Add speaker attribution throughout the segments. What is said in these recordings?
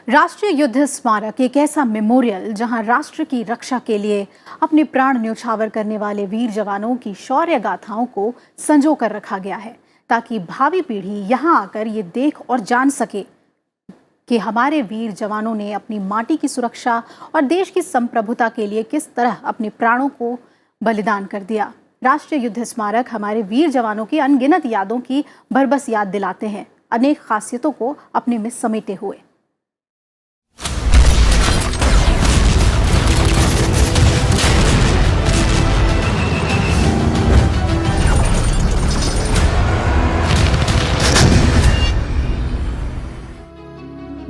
Speaker 1: राष्ट्रीय युद्ध स्मारक एक ऐसा मेमोरियल जहां राष्ट्र की रक्षा के लिए अपने प्राण न्यौछावर करने वाले वीर जवानों की शौर्य गाथाओं को संजो कर रखा गया है, ताकि भावी पीढ़ी यहां आकर ये देख और जान सके कि हमारे वीर जवानों ने अपनी माटी की सुरक्षा और देश की संप्रभुता के लिए किस तरह अपने प्राणों को बलिदान कर दिया। राष्ट्रीय युद्ध स्मारक हमारे वीर जवानों की अनगिनत यादों की भरबस याद दिलाते हैं, अनेक खासियतों को अपने में समेटे हुए।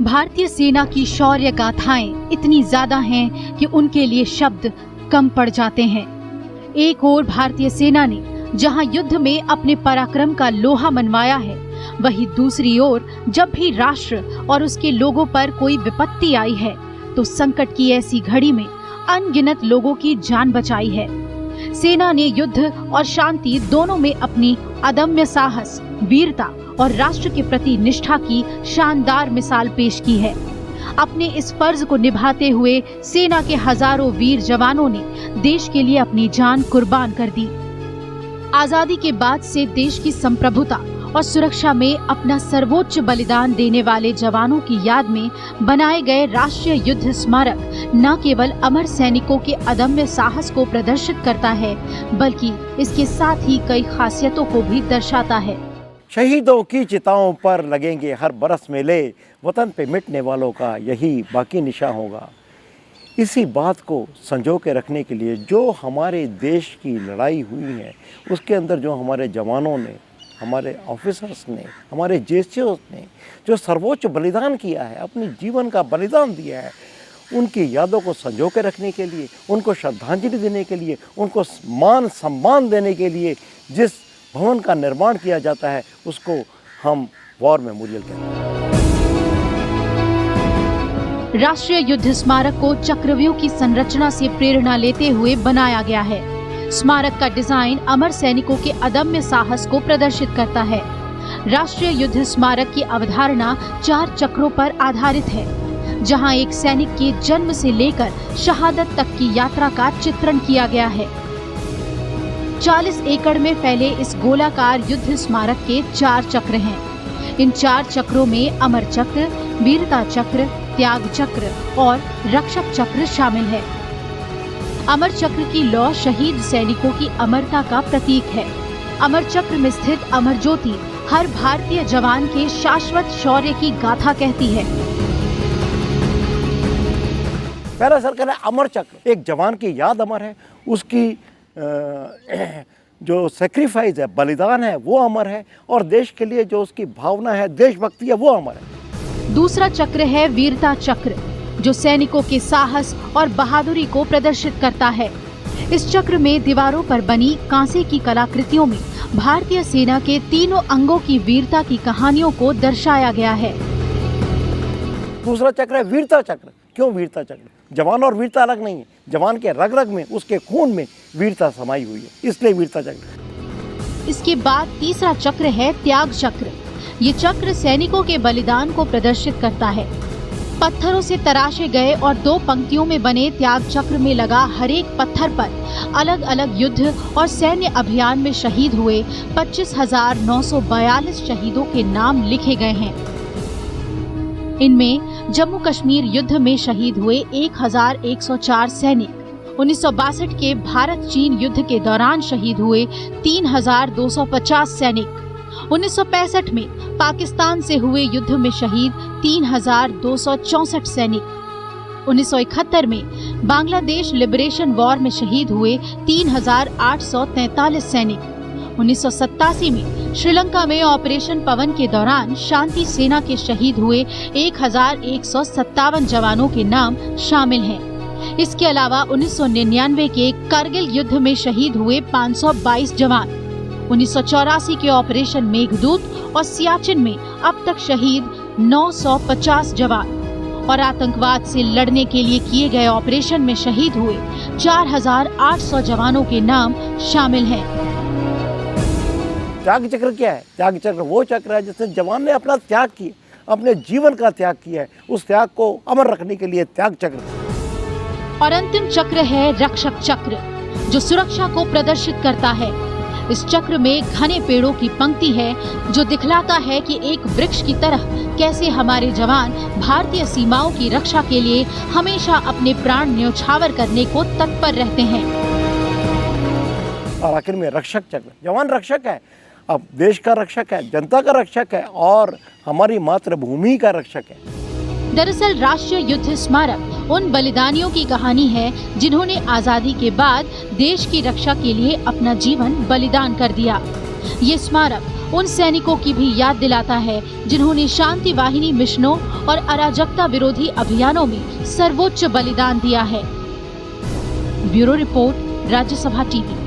Speaker 2: भारतीय सेना की शौर्य गाथाएं इतनी ज्यादा हैं कि उनके लिए शब्द कम पड़ जाते हैं। एक ओर भारतीय सेना ने जहां युद्ध में अपने पराक्रम का लोहा मनवाया है, वहीं दूसरी ओर जब भी राष्ट्र और उसके लोगों पर कोई विपत्ति आई है तो संकट की ऐसी घड़ी में अनगिनत लोगों की जान बचाई है। सेना ने युद्ध और शांति दोनों में अपनी अदम्य साहस, वीरता और राष्ट्र के प्रति निष्ठा की शानदार मिसाल पेश की है। अपने इस फर्ज को निभाते हुए सेना के हजारों वीर जवानों ने देश के लिए अपनी जान कुर्बान कर दी। आजादी के बाद से देश की संप्रभुता और सुरक्षा में अपना सर्वोच्च बलिदान देने वाले जवानों की याद में बनाए गए राष्ट्रीय युद्ध स्मारक न केवल अमर सैनिकों के अदम्य साहस को प्रदर्शित करता है, बल्कि इसके साथ ही कई खासियतों को भी दर्शाता है।
Speaker 3: शहीदों की चिताओं पर लगेंगे हर बरस मेले, वतन पे मिटने वालों का यही बाकी निशान होगा। इसी बात को संजो के रखने के लिए जो हमारे देश की लड़ाई हुई है, उसके अंदर जो हमारे जवानों ने, हमारे ऑफिसर्स ने, हमारे जेसीओस ने जो सर्वोच्च बलिदान किया है, अपनी जीवन का बलिदान दिया है, उनकी यादों को संजो के रखने के लिए, उनको श्रद्धांजलि देने के लिए, उनको मान सम्मान देने के लिए जिस भवन का निर्माण किया जाता है, उसको हम वॉर मेमोरियल कहते हैं।
Speaker 2: राष्ट्रीय युद्ध स्मारक को चक्रव्यूह की संरचना से प्रेरणा लेते हुए बनाया गया है। स्मारक का डिजाइन अमर सैनिकों के अदम्य साहस को प्रदर्शित करता है। राष्ट्रीय युद्ध स्मारक की अवधारणा 4 चक्रों पर आधारित है, जहां एक सैनिक के जन्म से लेकर शहादत तक की यात्रा का चित्रण किया गया है। 40 एकड़ में फैले इस गोलाकार युद्ध स्मारक के 4 चक्र हैं। इन 4 चक्रों में अमर चक्र, वीरता चक्र, त्याग चक्र और रक्षक चक्र शामिल है। अमर चक्र की लौ शहीद सैनिकों की अमरता का प्रतीक है। अमर चक्र में स्थित अमर ज्योति हर भारतीय जवान के शाश्वत शौर्य की गाथा कहती है।
Speaker 3: पहला सर्कल है अमर चक्र। एक जवान की याद अमर है, उसकी जो सेक्रीफाइस है, बलिदान है, वो अमर है, और देश के लिए जो उसकी भावना है, देशभक्ति है, वो अमर है।
Speaker 2: दूसरा चक्र है वीरता चक्र, जो सैनिकों के साहस और बहादुरी को प्रदर्शित करता है। इस चक्र में दीवारों पर बनी कांसे की कलाकृतियों में भारतीय सेना के तीनों अंगों की वीरता की कहानियों को दर्शाया गया है।
Speaker 3: दूसरा चक्र है वीरता चक्र। क्यों वीरता चक्र? जवान और वीरता अलग नहीं है, जवान के रग रग में, उसके खून में वीरता समाई हुई है, इसलिए वीरता चक्र।
Speaker 2: इसके बाद तीसरा चक्र है त्याग चक्र। ये चक्र सैनिकों के बलिदान को प्रदर्शित करता है। पत्थरों से तराशे गए और 2 पंक्तियों में बने त्याग चक्र में लगा हर एक पत्थर पर अलग अलग युद्ध और सैन्य अभियान में शहीद हुए 25,942 शहीदों के नाम लिखे गए हैं। इनमें जम्मू कश्मीर युद्ध में शहीद हुए 1,104 सैनिक, 1962 के भारत चीन युद्ध के दौरान शहीद हुए 3,250 सैनिक, 1965 में पाकिस्तान से हुए युद्ध में शहीद 3,264 सैनिक, 1971 में बांग्लादेश लिबरेशन वॉर में शहीद हुए 3,843 सैनिक, 1987 में श्रीलंका में ऑपरेशन पवन के दौरान शांति सेना के शहीद हुए 1,157 जवानों के नाम शामिल हैं। इसके अलावा 1999 के कारगिल युद्ध में शहीद हुए 522 जवान, 1984 के ऑपरेशन मेघदूत और सियाचिन में अब तक शहीद 950 जवान और आतंकवाद से लड़ने के लिए किए गए ऑपरेशन में शहीद हुए 4,800 जवानों के नाम शामिल हैं।
Speaker 3: त्याग चक्र क्या है? त्याग चक्र वो चक्र है जिसमें जवान ने अपना त्याग किया, अपने जीवन का त्याग किया है, उस त्याग को अमर रखने के लिए त्याग चक्र।
Speaker 2: और अंतिम चक्र है रक्षक चक्र, जो सुरक्षा को प्रदर्शित करता है। इस चक्र में घने पेड़ों की पंक्ति है जो दिखलाता है कि एक वृक्ष की तरह कैसे हमारे जवान भारतीय सीमाओं की रक्षा के लिए हमेशा अपने प्राण न्यौछावर करने को तत्पर रहते हैं।
Speaker 3: और आखिर में रक्षक चक्र, जवान रक्षक है, अब देश का रक्षक है, जनता का रक्षक है और हमारी मातृभूमि का रक्षक है।
Speaker 2: दरअसल राष्ट्रीय युद्ध स्मारक उन बलिदानियों की कहानी है जिन्होंने आजादी के बाद देश की रक्षा के लिए अपना जीवन बलिदान कर दिया। ये स्मारक उन सैनिकों की भी याद दिलाता है जिन्होंने शांति वाहिनी मिशनों और अराजकता विरोधी अभियानों में सर्वोच्च बलिदान दिया है। Bureau report, Rajya Sabha TV.